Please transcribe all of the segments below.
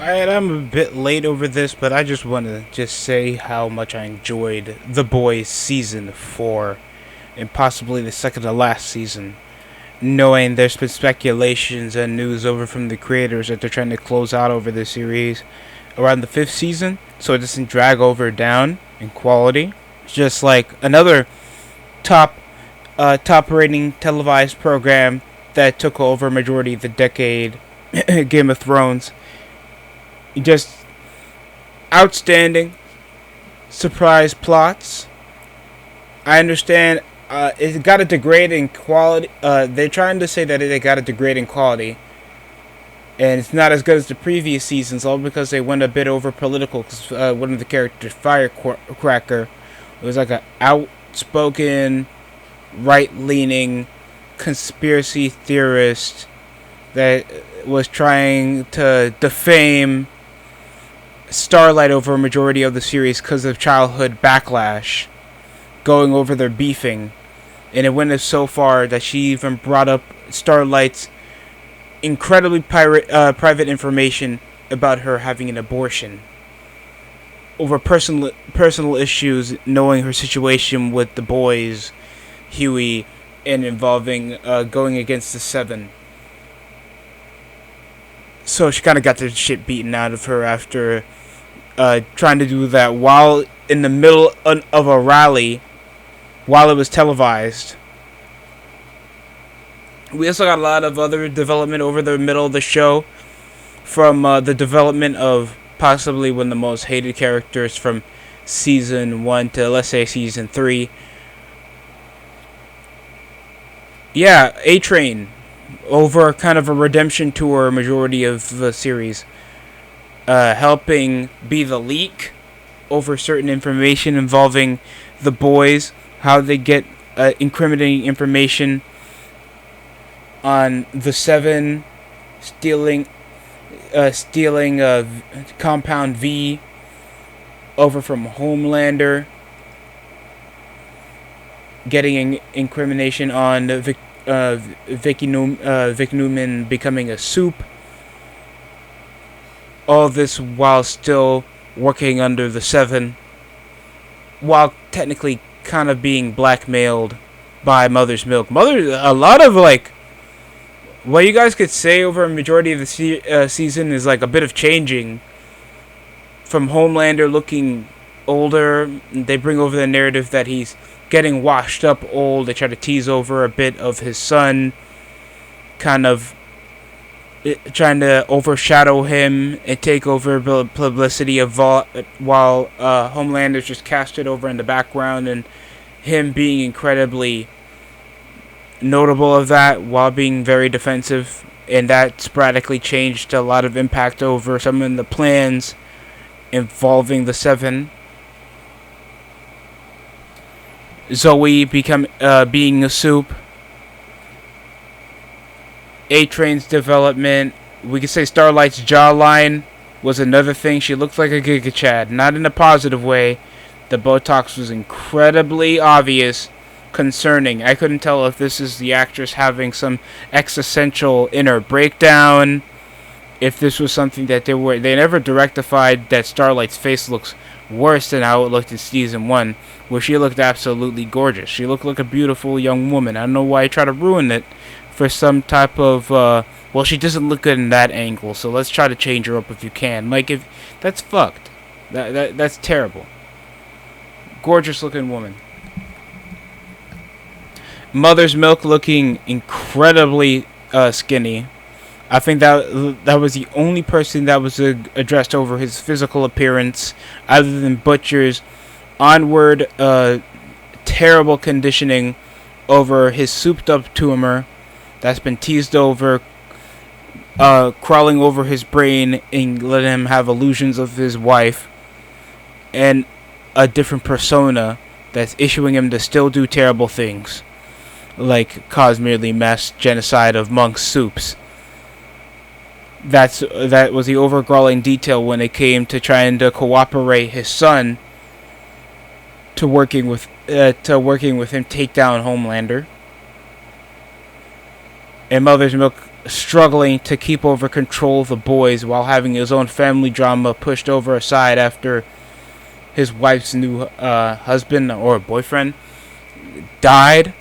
Alright, I'm a bit late over this, but I just want to just say how much I enjoyed The Boys Season 4, and possibly the second to last season. Knowing there's been speculations and news over from the creators that they're trying to close out over the series around the fifth season, so it doesn't drag over down in quality. Just like another top top rating televised program that took over a majority of the decade, Game of Thrones. Just outstanding surprise plots. I understand it got a degrading quality. They're trying to say that it got a degrading quality, and it's not as good as the previous seasons, all because they went a bit over political. Cause one of the characters, Firecracker, was like an outspoken, right-leaning conspiracy theorist that was trying to defame Starlight over a majority of the series because of childhood backlash, going over their beefing, and it went so far that she even brought up Starlight's incredibly private information about her having an abortion over personal issues, knowing her situation with the boys, Huey, and involving going against the Seven. So she kind of got the shit beaten out of her after trying to do that while in the middle of a rally, while it was televised. We also got a lot of other development over the middle of the show, from the development of possibly one of the most hated characters from season 1 to, let's say, season 3. Yeah, A-Train, over kind of a redemption tour majority of the series. Helping be the leak over certain information involving the boys, how they get incriminating information on the Seven, stealing Compound V over from Homelander, getting incrimination on Vic Newman becoming a soup. All this while still working under the Seven, while technically kind of being blackmailed by Mother's Milk. A lot of like, what you guys could say over a majority of the season is like a bit of changing. From Homelander looking older, they bring over the narrative that he's getting washed up old. They try to tease over a bit of his son, kind of trying to overshadow him and take over publicity of while Homelander's just casted over in the background, and him being incredibly notable of that while being very defensive, and that sporadically changed a lot of impact over some of the plans involving the Seven. Zoe being a soup. A-Train's development. We could say Starlight's jawline was another thing. She looked like a Giga Chad, not in a positive way. The Botox was incredibly obvious, concerning. I couldn't tell if this is the actress having some existential inner breakdown, if this was something that they never rectified that Starlight's face looks worse than how it looked in season 1, where she looked absolutely gorgeous. She looked like a beautiful young woman. I don't know why I try to ruin it for some type of well, she doesn't look good in that angle, so let's try to change her up if you can. Like, if that's fucked. That's terrible. Gorgeous looking woman. Mother's Milk looking incredibly skinny. I think that was the only person that was addressed over his physical appearance, other than Butcher's onward terrible conditioning over his souped up tumor that's been teased over, crawling over his brain and letting him have illusions of his wife, and a different persona that's issuing him to still do terrible things, like cause merely mass genocide of monks' soups. That was the overgrowing detail when it came to trying to cooperate his son to working with him take down Homelander. and Mother's Milk struggling to keep over control of the boys while having his own family drama pushed over aside after his wife's new husband or boyfriend died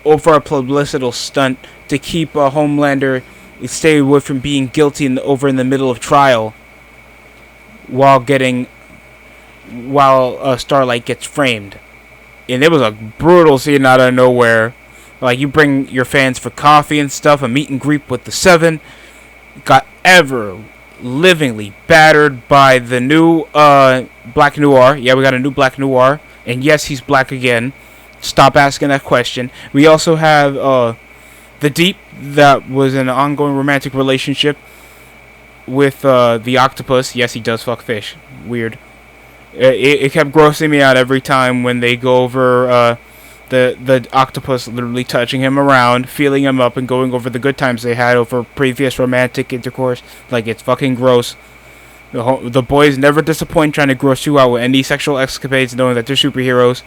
over a publicity stunt to keep Homelander stay away from being guilty over in the middle of trial while Starlight gets framed. And it was a brutal scene out of nowhere. Like, you bring your fans for coffee and stuff, a meet and greet with the Seven. Got ever livingly battered by the new Black Noir. Yeah, we got a new Black Noir. And yes, he's black again. Stop asking that question. We also have the Deep, that was an ongoing romantic relationship with the octopus. Yes, he does fuck fish. Weird. It kept grossing me out every time when they go over the octopus literally touching him around, feeling him up, and going over the good times they had over previous romantic intercourse. Like, it's fucking gross. The boys never disappoint trying to gross you out with any sexual escapades, knowing that they're superheroes.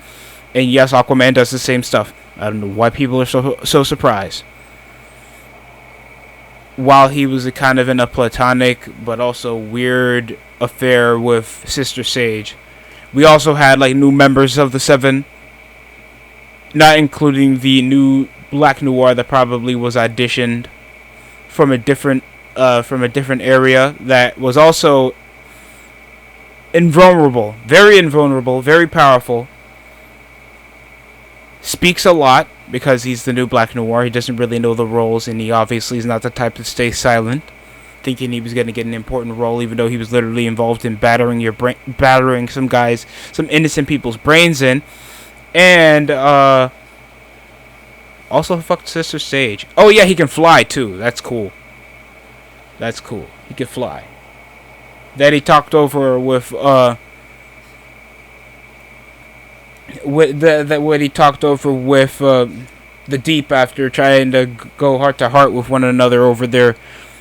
And yes, Aquaman does the same stuff. I don't know why people are so surprised. While he was kind of in a platonic but also weird affair with Sister Sage, we also had like new members of the Seven, not including the new Black Noir that probably was auditioned from a different area, that was also invulnerable, very powerful. Speaks a lot because he's the new Black Noir. He doesn't really know the roles, and he obviously is not the type to stay silent, thinking he was going to get an important role, even though he was literally involved in battering some innocent people's brains in. And also fucked Sister Sage. Oh yeah, he can fly too. That's cool. He can fly. That he talked over with what he talked over with the Deep after trying to go heart to heart with one another over their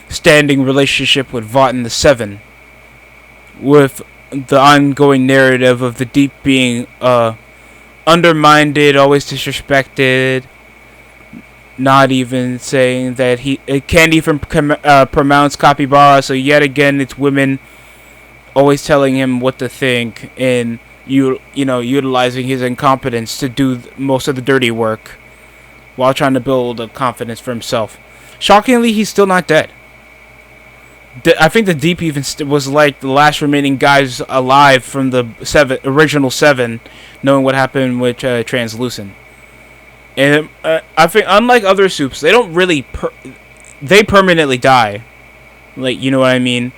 standing relationship with Vought and the Seven, with the ongoing narrative of the Deep being undermined, always disrespected, not even saying that he can't even pronounce capybara. So yet again, it's women always telling him what to think, and utilizing his incompetence to do most of the dirty work while trying to build a confidence for himself. Shockingly, he's still not dead. I think the Deep even was like the last remaining guys alive from the original Seven, knowing what happened with Translucent. And I think, unlike other soups, they don't really they permanently die. Like, you know what I mean?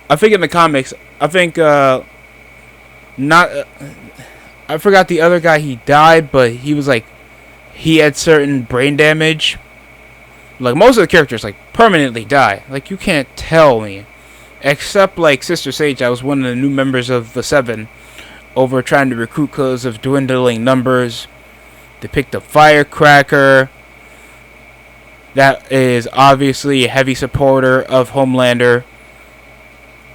I think in the comics, I forgot the other guy, he died, but he was like, he had certain brain damage. Like, most of the characters, like, permanently die. Like, you can't tell me. Except, like, Sister Sage, I was one of the new members of the Seven, over trying to recruit because of dwindling numbers. They picked up Firecracker. That is obviously a heavy supporter of Homelander.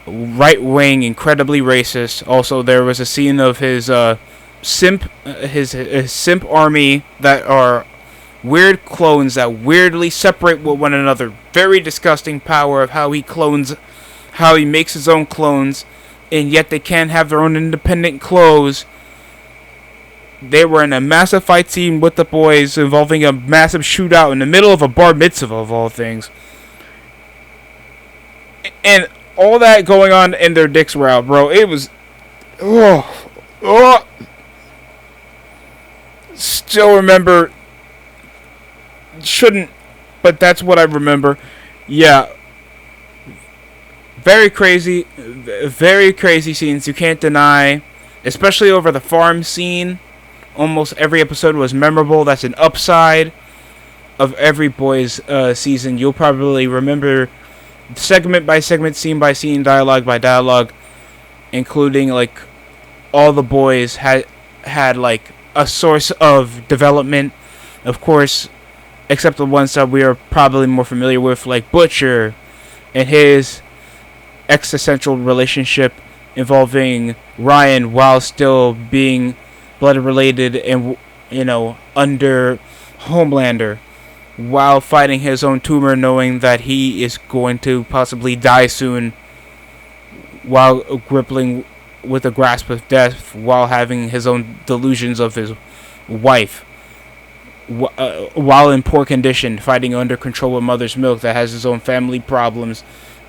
Right-wing, incredibly racist. Also, there was a scene of his simp army that are weird clones that weirdly separate with one another. Very disgusting power of how he makes his own clones, and yet they can't have their own independent clothes. They were in a massive fight scene with the boys involving a massive shootout in the middle of a bar mitzvah of all things. And all that going on, and their dicks were out, bro. It was... Still remember... Shouldn't, but that's what I remember. Yeah. Very crazy scenes, you can't deny. Especially over the farm scene. Almost every episode was memorable. That's an upside of every Boys season. You'll probably remember segment by segment, scene by scene, dialogue by dialogue, including like all the boys had like a source of development, of course, except the ones that we are probably more familiar with, like Butcher and his existential relationship involving Ryan while still being blood related and under Homelander while fighting his own tumor, knowing that he is going to possibly die soon while grappling with the grasp of death, while having his own delusions of his wife, while in poor condition, fighting under control of Mother's Milk that has his own family problems,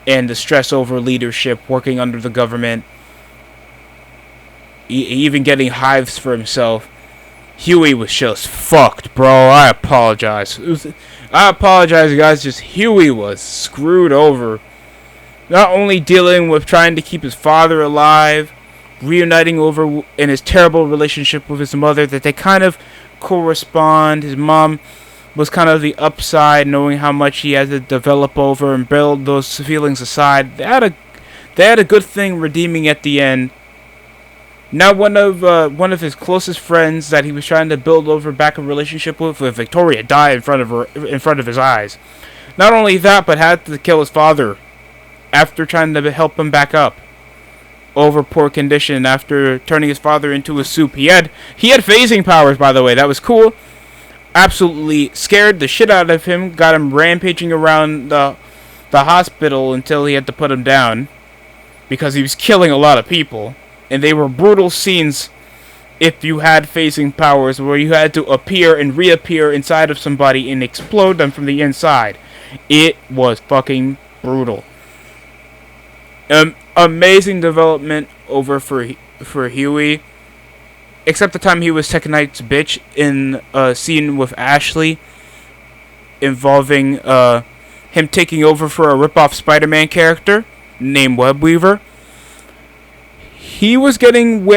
and the stress over leadership, working under the government, even getting hives for himself. Huey was just fucked, bro. I apologize. I apologize, guys. Just Huey was screwed over. Not only dealing with trying to keep his father alive, reuniting over in his terrible relationship with his mother, that they kind of correspond. His mom was kind of the upside, knowing how much he had to develop over and build those feelings aside. They had a good thing redeeming at the end. Now one of his closest friends that he was trying to build over back a relationship with Victoria, died in front of his eyes. Not only that, but had to kill his father after trying to help him back up over poor condition, after turning his father into a soup. He had phasing powers, by the way. That was cool. Absolutely scared the shit out of him. Got him rampaging around the hospital until he had to put him down because he was killing a lot of people. And they were brutal scenes if you had phasing powers, where you had to appear and reappear inside of somebody and explode them from the inside. It was fucking brutal. Amazing development over for Huey. Except the time he was Tekk Knight's bitch in a scene with Ashley involving him taking over for a rip-off Spider-Man character named Webweaver. He was getting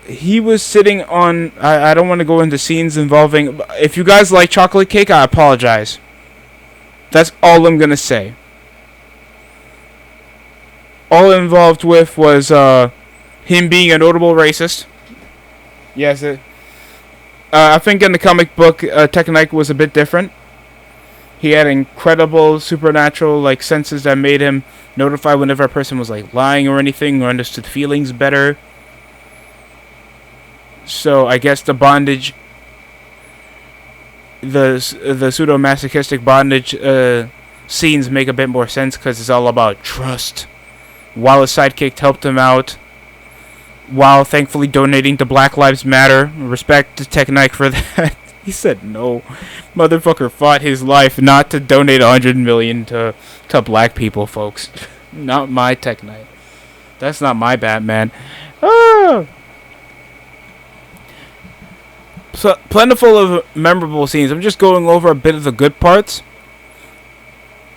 he was sitting on, I don't want to go into scenes involving, if you guys like chocolate cake, I apologize. That's all I'm going to say. All involved with was him being a notable racist. Yes, I think in the comic book, Tekk Knight was a bit different. He had incredible supernatural senses that made him notify whenever a person was lying or anything, or understood feelings better. So I guess the bondage, the pseudo-masochistic bondage scenes make a bit more sense because it's all about trust. While his sidekick helped him out, while thankfully donating to Black Lives Matter. Respect to Tekk Knight for that. He said no. Motherfucker fought his life not to donate $100 million to black people, folks. Not my Tekk Knight. That's not my Batman. Ah! So plentiful of memorable scenes. I'm just going over a bit of the good parts.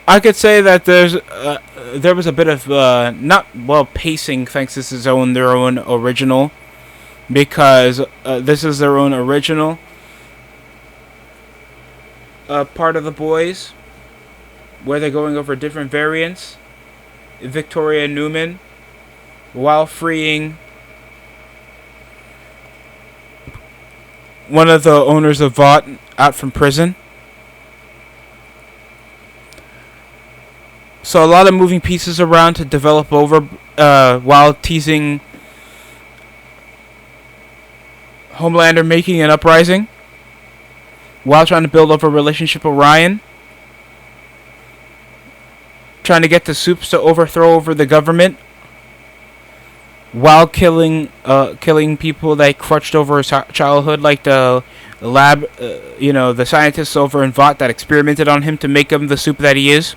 I could say that there was a bit of pacing, thanks to their own original, because this is their own original part of the boys, where they're going over different variants. Victoria Newman, while freeing one of the owners of Vought out from prison. So a lot of moving pieces around to develop over while teasing Homelander making an uprising, while trying to build up a relationship with Ryan, trying to get the Supes to overthrow over the government, while killing people that crutched over his childhood, like the lab, the scientists over in Vought that experimented on him to make him the Supe that he is.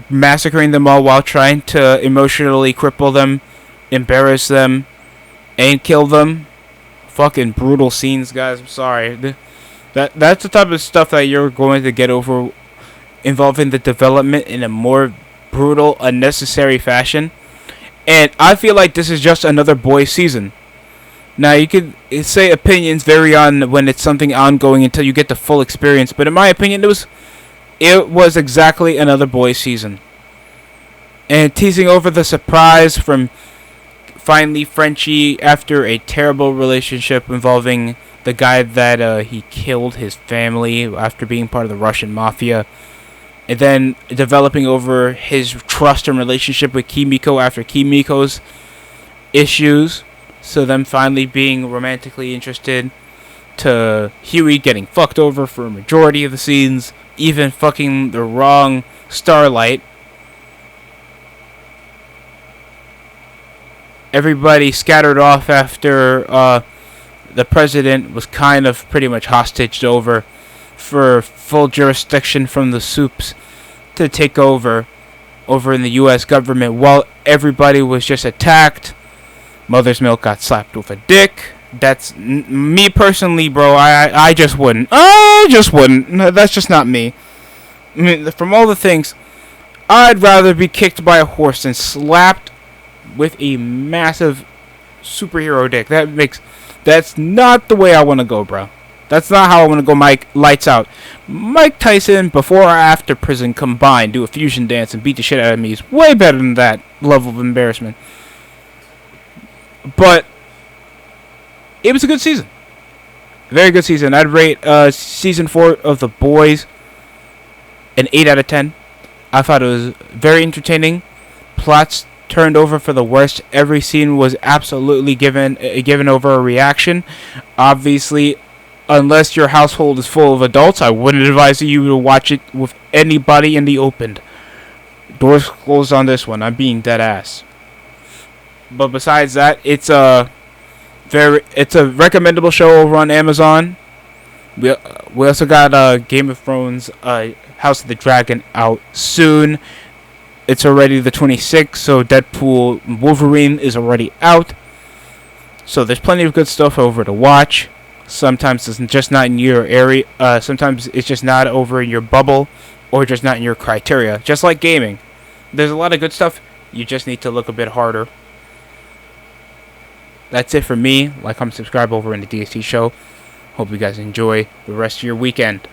Massacring them all while trying to emotionally cripple them, embarrass them, and kill them. Fucking brutal scenes, guys. I'm sorry. That's the type of stuff that you're going to get over, involving the development in a more brutal, unnecessary fashion. And I feel like this is just another boys season. Now, you could say opinions vary on when it's something ongoing until you get the full experience, but in my opinion, it was exactly another boys season. And teasing over the surprise from finally Frenchie after a terrible relationship involving the guy that he killed his family after being part of the Russian mafia. And then developing over his trust and relationship with Kimiko after Kimiko's issues. So them finally being romantically interested. to Huey getting fucked over for a majority of the scenes, even fucking the wrong Starlight. Everybody scattered off after the president was kind of pretty much hostaged over for full jurisdiction from the Supes to take over in the U.S. government while everybody was just attacked. Mother's Milk got slapped with a dick. That's me personally, bro. I just wouldn't. I just wouldn't. No, that's just not me. I mean, from all the things, I'd rather be kicked by a horse than slapped with a massive superhero dick. That's not the way I want to go, bro. That's not how I want to go. Mike, lights out. Mike Tyson, before or after prison combined, do a fusion dance and beat the shit out of me is way better than that level of embarrassment. But it was a good season. Very good season. I'd rate season 4 of The Boys an 8 out of 10. I thought it was very entertaining. Plots turned over for the worst. Every scene was absolutely given over a reaction. Obviously, unless your household is full of adults, I wouldn't advise you to watch it with anybody in the open. Doors closed on this one. I'm being dead ass. But besides that, it's a recommendable show over on Amazon. We also got Game of Thrones, House of the Dragon out soon. It's already the 26th, so Deadpool Wolverine is already out. So there's plenty of good stuff over to watch. Sometimes it's just not in your area. Sometimes it's just not over in your bubble, or just not in your criteria. Just like gaming, there's a lot of good stuff. You just need to look a bit harder. That's it for me. Like, comment, subscribe over in the DST show. Hope you guys enjoy the rest of your weekend.